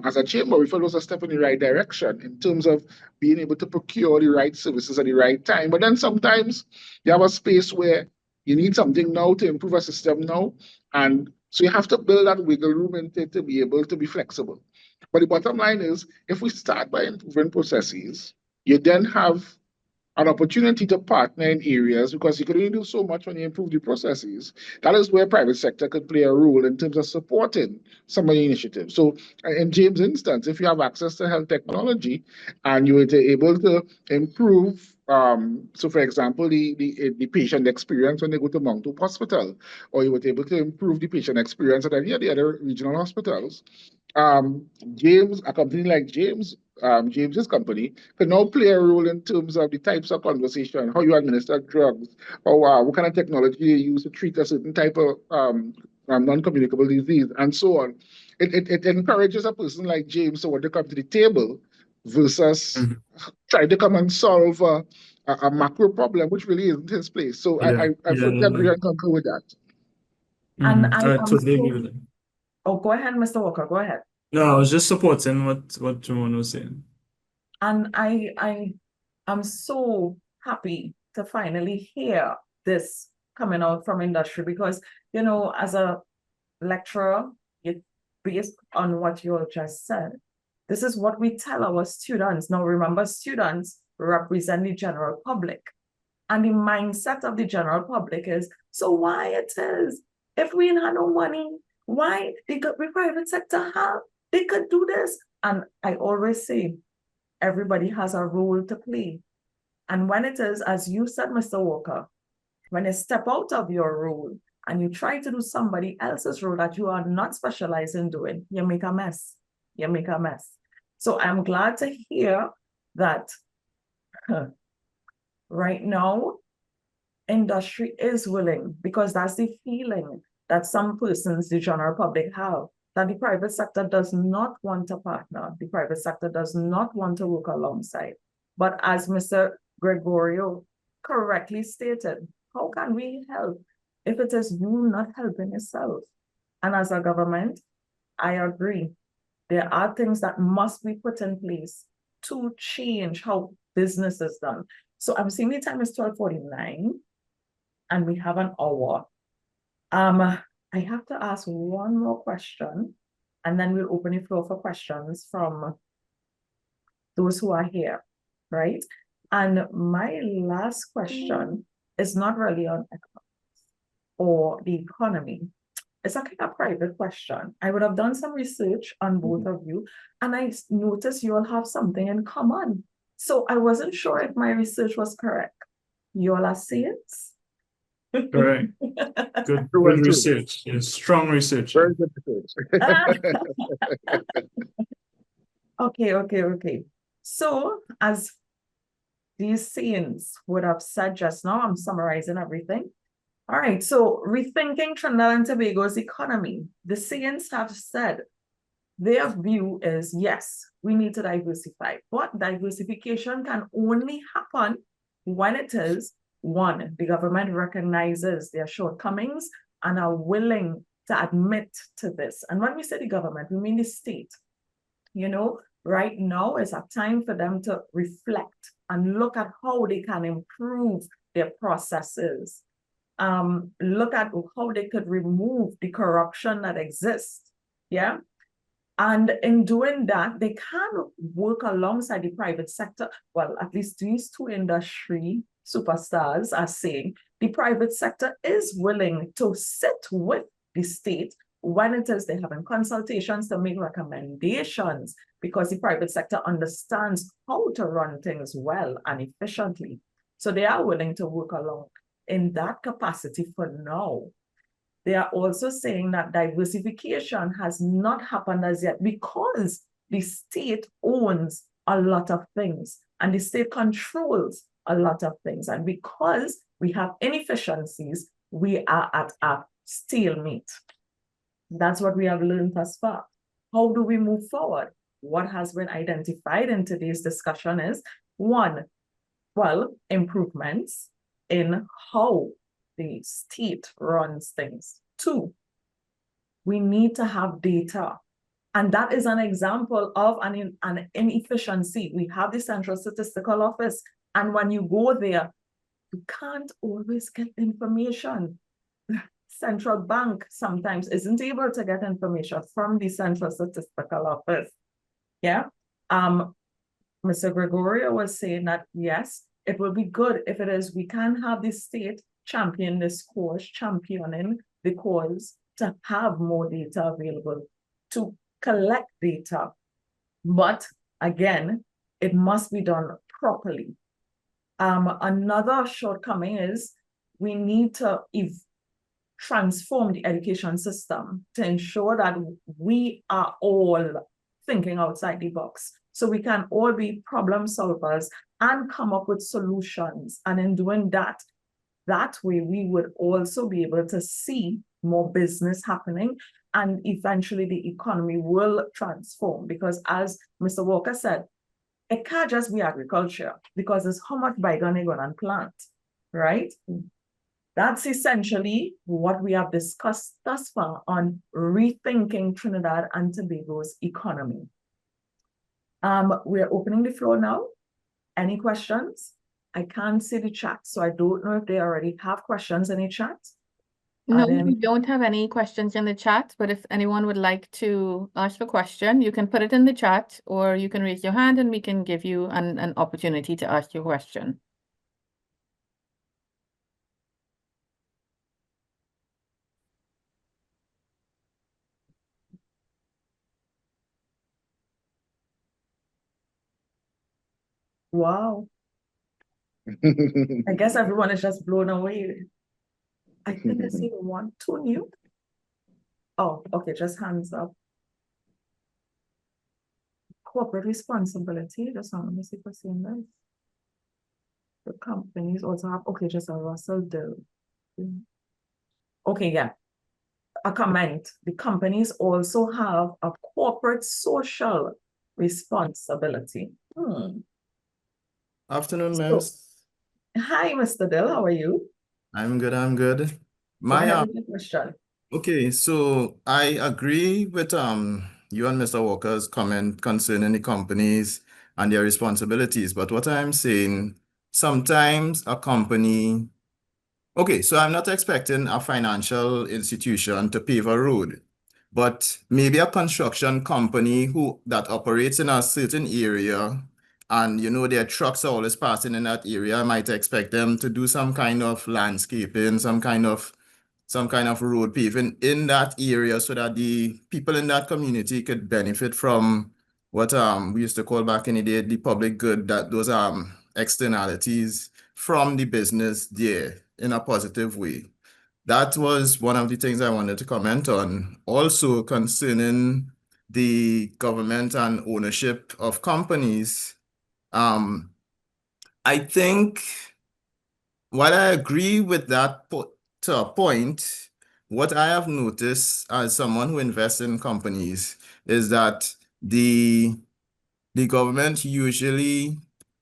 as a chamber, we felt was a step in the right direction in terms of being able to procure the right services at the right time. But then sometimes you have a space where you need something now to improve a system now, and so you have to build that wiggle room into it to be able to be flexible. But the bottom line is, if we start by improving processes, you then have an opportunity to partner in areas because you can only do so much when you improve the processes. That is where private sector could play a role in terms of supporting some of the initiatives. So in James' instance, if you have access to health technology and you were able to improve, so for example, the patient experience when they go to Mount Hope Hospital, or you were able to improve the patient experience at any of the other regional hospitals, James, a company like James's company, can now play a role in terms of the types of conversation, how you administer drugs, or what kind of technology you use to treat a certain type of non-communicable disease, and so on. It encourages a person like James to want to come to the table versus try to come and solve a macro problem, which really isn't his place. So I fully agree and concur with that. And I I am totally so... agree with that. Oh, go ahead, Mr. Walker, go ahead. No, I was just supporting what Ramon was saying. And I am so happy to finally hear this coming out from industry because, you know, as a lecturer, based on what you all just said, this is what we tell our students. Now, remember, students represent the general public. And the mindset of the general public is, so why it is, if we had no money, why the private sector have? They could do this. And I always say, everybody has a role to play. And when it is, as you said, Mr. Walker, when you step out of your role and you try to do somebody else's role that you are not specialized in doing, you make a mess. You make a mess. So I'm glad to hear that right now, industry is willing, because that's the feeling that some persons, the general public, have, that the private sector does not want to partner. The private sector does not want to work alongside. But as Mr. Gregorio correctly stated, how can we help if it is you not helping yourself? And as a government, I agree. There are things that must be put in place to change how business is done. So I'm seeing the time is 12:49 and we have an hour. I have to ask one more question and then we'll open the floor for questions from those who are here, right? And my last question is not really on economics or the economy. It's a kind of private question. I would have done some research on both of you, and I noticed you all have something in common. So I wasn't sure if my research was correct. You all are saints? Correct. Good research. Yes, strong research. Very good research. Okay. So as these saints would have said just now, I'm summarizing everything. All right, so rethinking Trinidad and Tobago's economy. The saints have said their view is, yes, we need to diversify, but diversification can only happen when it is, one, the government recognizes their shortcomings and are willing to admit to this. And when we say the government, we mean the state. You know, right now is a time for them to reflect and look at how they can improve their processes. Look at how they could remove the corruption that exists. Yeah. And in doing that, they can work alongside the private sector. Well, at least these two industry superstars are saying the private sector is willing to sit with the state when it is they're having consultations to make recommendations, because the private sector understands how to run things well and efficiently. So they are willing to work along in that capacity for now. They are also saying that diversification has not happened as yet because the state owns a lot of things and the state controls a lot of things. And because we have inefficiencies, we are at a stalemate. That's what we have learned thus far. How do we move forward? What has been identified in today's discussion is, one, well, improvements in how the state runs things. Two, we need to have data. And that is an example of an inefficiency. We have the Central Statistical Office. And when you go there, you can't always get information. Central Bank sometimes isn't able to get information from the Central Statistical Office. Yeah. Mr. Gregorio was saying that, yes, it will be good if it is, we can have the state champion this cause, championing the cause to have more data available, to collect data. But again, it must be done properly. Another shortcoming is we need to transform the education system to ensure that we are all thinking outside the box. So we can all be problem solvers and come up with solutions. And in doing that, that way we would also be able to see more business happening, and eventually the economy will transform. Because as Mr. Walker said, it can't just be agriculture, because it's how much bygone you're gonna plant, right? That's essentially what we have discussed thus far on rethinking Trinidad and Tobago's economy. We're opening the floor now. Any questions? I can't see the chat, so I don't know if they already have questions in the chat. No, we don't have any questions in the chat, but if anyone would like to ask a question, you can put it in the chat, or you can raise your hand and we can give you an opportunity to ask your question. Wow. I guess everyone is just blown away. I think I see two new. Oh, okay, just hands up. Corporate responsibility, just let me see if I see this. The companies also have, okay, just a Russell Dill. Okay, yeah. A comment. The companies also have a corporate social responsibility. Afternoon, So, miss. hi, Mr. Dill, how are you? I'm good, I'm good. Go My ahead with your question. okay, so I agree with you and Mr. Walker's comment concerning the companies and their responsibilities. But what I'm saying, sometimes a company, okay, so I'm not expecting a financial institution to pave a road, but maybe a construction company that operates in a certain area, and you know their trucks are always passing in that area. I might expect them to do some kind of landscaping, some kind of road paving in that area, so that the people in that community could benefit from what we used to call back in the day the public good, that those externalities from the business there in a positive way. That was one of the things I wanted to comment on. Also concerning the government and ownership of companies, I think while I agree with that to a point, what I have noticed as someone who invests in companies is that the government usually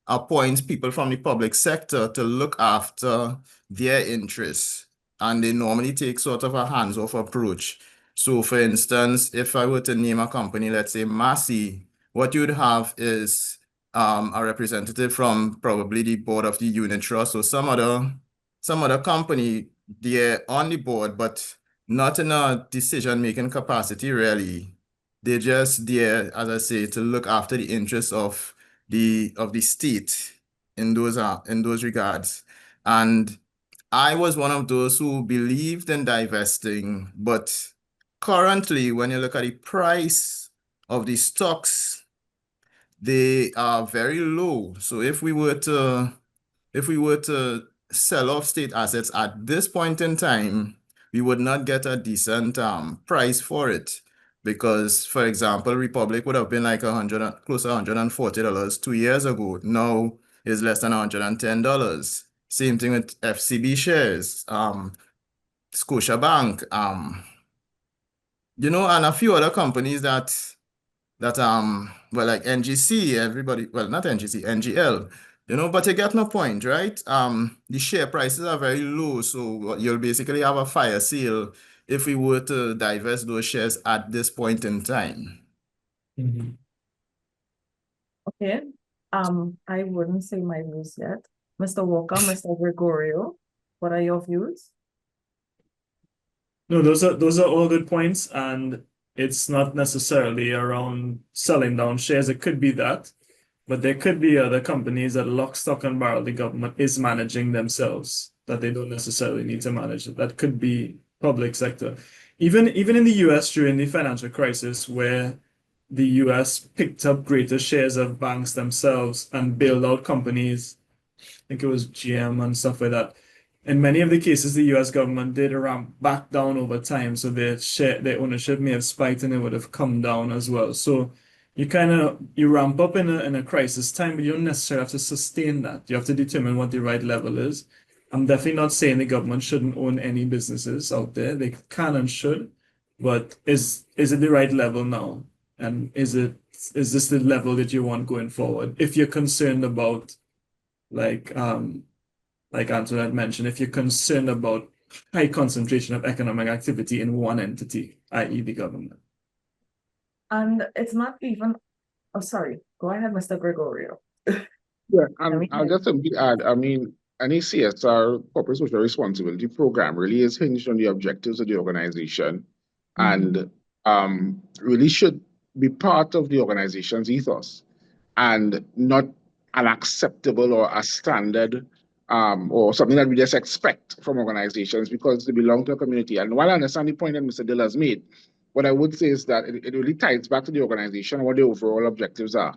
appoints people from the public sector to look after their interests, and they normally take sort of a hands-off approach. So for instance, if I were to name a company, let's say Massey, what you'd have is a representative from probably the board of the unit trust or some other company. They're on the board, but not in a decision-making capacity, really. They're just there, as I say, to look after the interests of the state in those regards. And I was one of those who believed in divesting, but currently, when you look at the price of the stocks, they are very low. So if we were to sell off state assets at this point in time, we would not get a decent price for it. Because, for example, Republic would have been like close to $140 2 years ago. Now is less than $110. Same thing with FCB shares, Scotiabank, and a few other companies that well, like NGC, not NGC, NGL, but you get my point, right? The share prices are very low, so you'll basically have a fire sale if we were to divest those shares at this point in time. Okay. I wouldn't say my views yet. Mr. Walker, Mr. Gregorio, what are your views? No, those are all good points, and it's not necessarily around selling down shares. It could be that. But there could be other companies that lock, stock, and barrel the government is managing themselves, that they don't necessarily need to manage. That could be public sector. Even in the US during the financial crisis, where the US picked up greater shares of banks themselves and bailed out companies, I think it was GM and stuff like that. In many of the cases, the US government did ramp back down over time, so their ownership may have spiked and it would have come down as well. So you ramp up in a crisis time, but you don't necessarily have to sustain that. You have to determine what the right level is. I'm definitely not saying the government shouldn't own any businesses out there. They can and should, but is it the right level now? And is this the level that you want going forward? If you're concerned about like Antoinette mentioned, if you're concerned about high concentration of economic activity in one entity, i.e. the government. And it's not even, oh, sorry, go ahead, Mr. Gregorio. Yeah, and I'll just simply add, I mean, any CSR, corporate social responsibility program, really is hinged on the objectives of the organization and really should be part of the organization's ethos and not an acceptable or a standard or something that we just expect from organizations because they belong to a community. And while I understand the point that Mr. Dill has made, what I would say is that it really ties back to the organization and what the overall objectives are.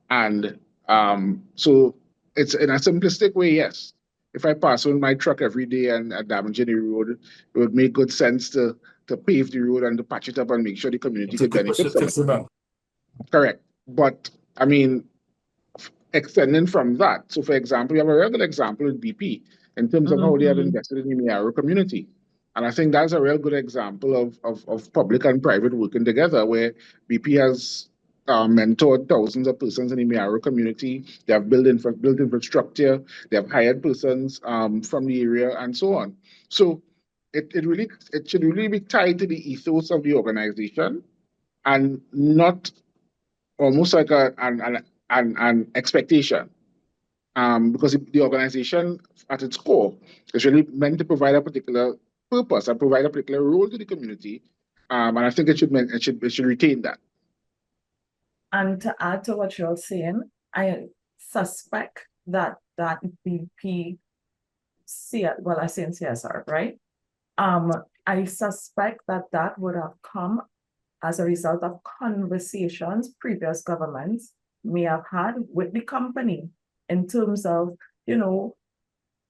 And so it's in a simplistic way, yes. If I pass on my truck every day and damage any road, it would make good sense to pave the road and to patch it up and make sure the community could benefit from it. Correct. But I mean, extending from that. So for example, you have a regular example with BP in terms of how they have invested in the Miaro community. And I think that's a real good example of public and private working together where BP has mentored thousands of persons in the Miaro community. They have built infrastructure. They have hired persons from the area and so on. So it should really be tied to the ethos of the organization and not almost like an expectation. Because the organization at its core is really meant to provide a particular purpose and provide a particular role to the community. And I think it should retain that. And to add to what you're saying, I suspect that BP, well, I say in CSR, right? I suspect that would have come as a result of conversations previous governments may have had with the company in terms of, you know,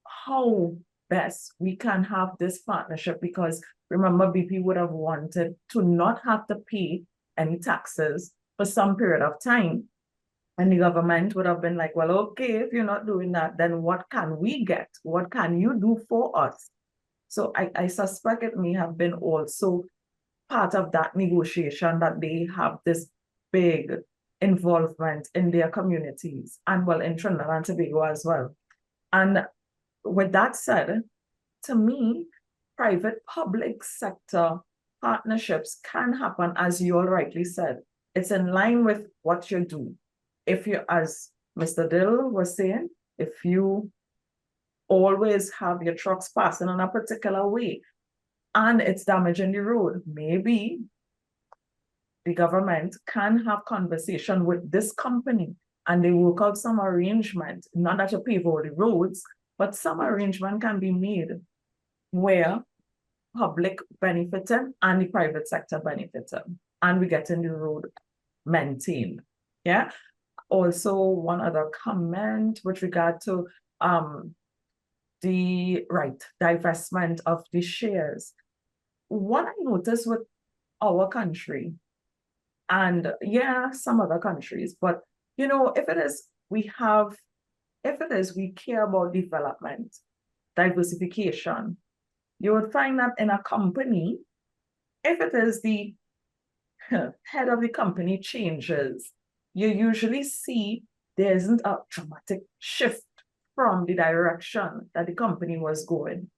how best we can have this partnership, because remember, BP would have wanted to not have to pay any taxes for some period of time. And the government would have been like, well, okay, if you're not doing that, then what can we get? What can you do for us? So I suspect it may have been also part of that negotiation that they have this big involvement in their communities and well in Trinidad and Tobago as well. And with that said, to me, private public sector partnerships can happen, as you all rightly said. It's in line with what you do. If you, as Mr. Dill was saying, if you always have your trucks passing in a particular way and it's damaging the road, maybe the government can have conversation with this company and they work out some arrangement, not that you pave all the roads, but some arrangement can be made where public benefited and the private sector benefited, and we get in the road maintained. Yeah. Also, one other comment with regard to the divestment of the shares. What I noticed with our country, and yeah, some other countries, but you know, if it is we care about development, diversification, you would find that in a company, if it is the head of the company changes, you usually see there isn't a dramatic shift from the direction that the company was going.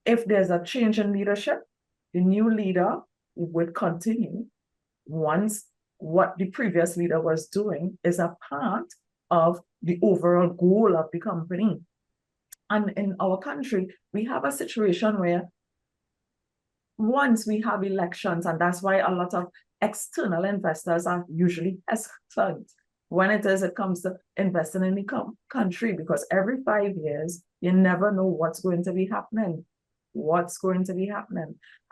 If there's a change in leadership, the new leader would continue once what the previous leader was doing is a part of the overall goal of the company. And in our country, we have a situation where once we have elections, and that's why a lot of external investors are usually hesitant when it comes to investing in the country, because every 5 years, you never know what's going to be happening.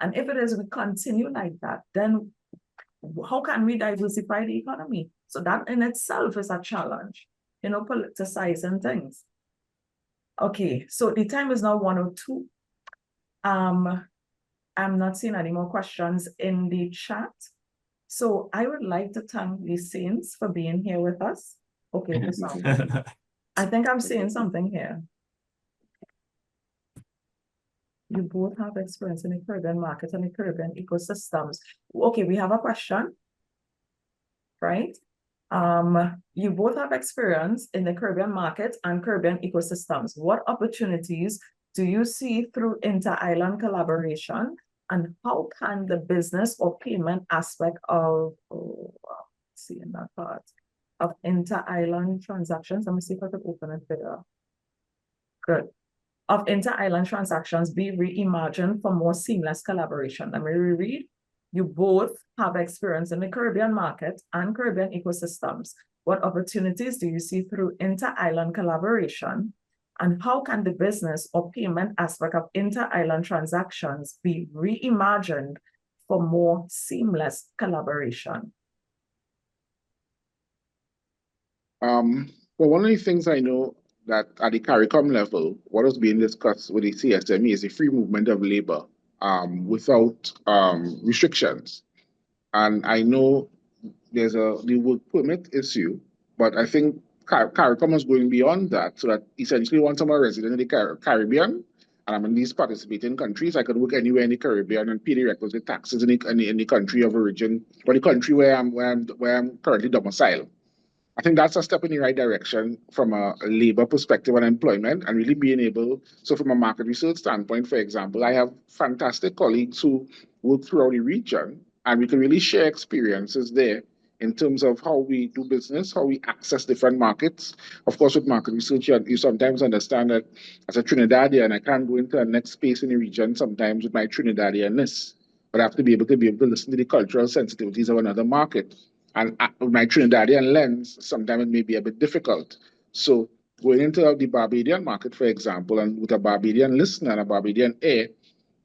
And if it is, we continue like that, then how can we diversify the economy? So that in itself is a challenge, politicizing things. Okay, so the time is now 1:02. I'm not seeing any more questions in the chat. So I would like to thank the Saints for being here with us. Okay, I think I'm seeing something here. You both have experience in the Caribbean market and the Caribbean ecosystems. Okay, we have a question, right? You both have experience in the Caribbean market and Caribbean ecosystems. What opportunities do you see through inter-island collaboration, and how can the business or payment aspect of, in that part, of inter-island transactions? Let me see if I can open it there. Good. Of inter-island transactions be reimagined for more seamless collaboration. Let me reread. You both have experience in the Caribbean market and Caribbean ecosystems. What opportunities do you see through inter-island collaboration, and how can the business or payment aspect of inter-island transactions be reimagined for more seamless collaboration? Well, one of the things I know that at the CARICOM level, what is being discussed with the CSME is the free movement of labor without restrictions. And I know there's the work permit issue, but I think CARICOM is going beyond that, so that essentially once I'm a resident in the Caribbean and I'm in these participating countries, I can work anywhere in the Caribbean and pay the requisite taxes in the country of origin, or the country where I'm currently domiciled. I think that's a step in the right direction from a labor perspective and employment, and really being able, so from a market research standpoint, for example, I have fantastic colleagues who work throughout the region, and we can really share experiences there in terms of how we do business, how we access different markets. Of course, with market research, you sometimes understand that as a Trinidadian, I can't go into the next space in the region sometimes with my Trinidadianness, but I have to be able to listen to the cultural sensitivities of another market. And with my Trinidadian lens, sometimes it may be a bit difficult. So going into the Barbadian market, for example, and with a Barbadian listener and a Barbadian ear,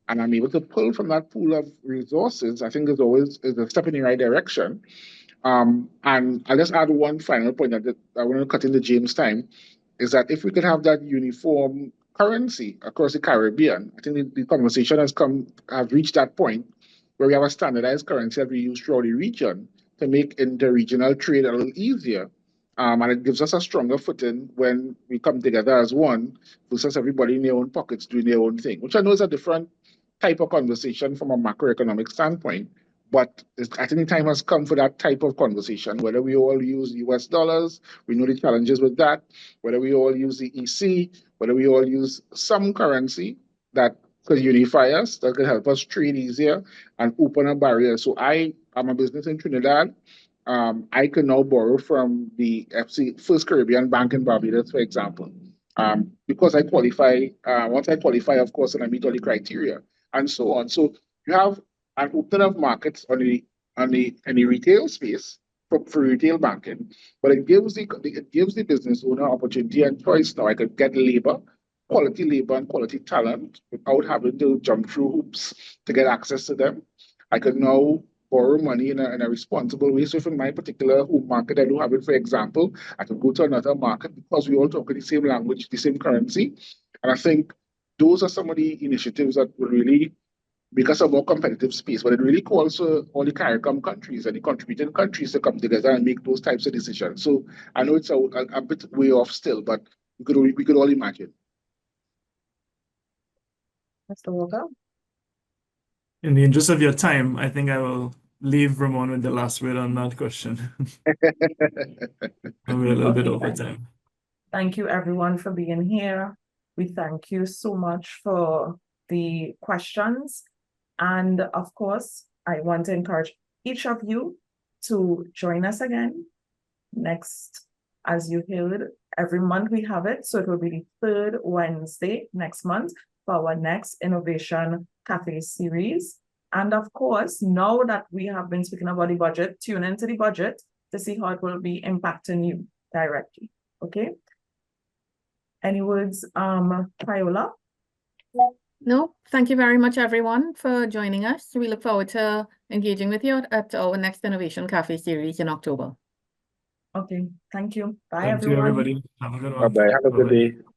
and I'm able to pull from that pool of resources, I think is a step in the right direction. And I'll just add one final point that I want to cut into James' time, is that if we could have that uniform currency across the Caribbean, I think the conversation has reached that point where we have a standardized currency that we use throughout the region to make interregional trade a little easier. And it gives us a stronger footing when we come together as one, versus everybody in their own pockets doing their own thing, which I know is a different type of conversation from a macroeconomic standpoint. But I think the time has come for that type of conversation, whether we all use US dollars, we know the challenges with that, whether we all use the EC, whether we all use some currency that could unify us, that could help us trade easier and open a barrier. So I'm a business in Trinidad. I can now borrow from the First Caribbean Bank in Barbados, for example, because I qualify. Once I qualify, of course, and I meet all the criteria and so on. So you have an opening of markets in the retail space for retail banking, but it gives the business owner opportunity and choice. Now I could get quality labor and quality talent without having to jump through hoops to get access to them. I could now borrow money in a responsible way. So if in my particular home market I don't have it, for example, I can go to another market because we all talk the same language, the same currency. And I think those are some of the initiatives that will really make us a more competitive space. But it really calls for all the CARICOM countries and the contributing countries to come together and make those types of decisions. So I know it's a bit way off still, but we could all imagine. Mr. Walker? In the interest of your time, I think I will leave Ramon with the last word on that question. And we're a little bit over time. Thank you, everyone, for being here. We thank you so much for the questions. And of course, I want to encourage each of you to join us again next. As you heard, every month we have it. So it will be the third Wednesday next month for our next Innovation Cafe series. And of course, now that we have been speaking about the budget, tune into the budget to see how it will be impacting you directly. Okay. Any words, Viola? No, thank you very much, everyone, for joining us. We look forward to engaging with you at our next Innovation Cafe series in October. Okay, thank you. Bye, Thank you, everyone. everybody. Have a good one. Bye-bye. Have a good Bye-bye. day.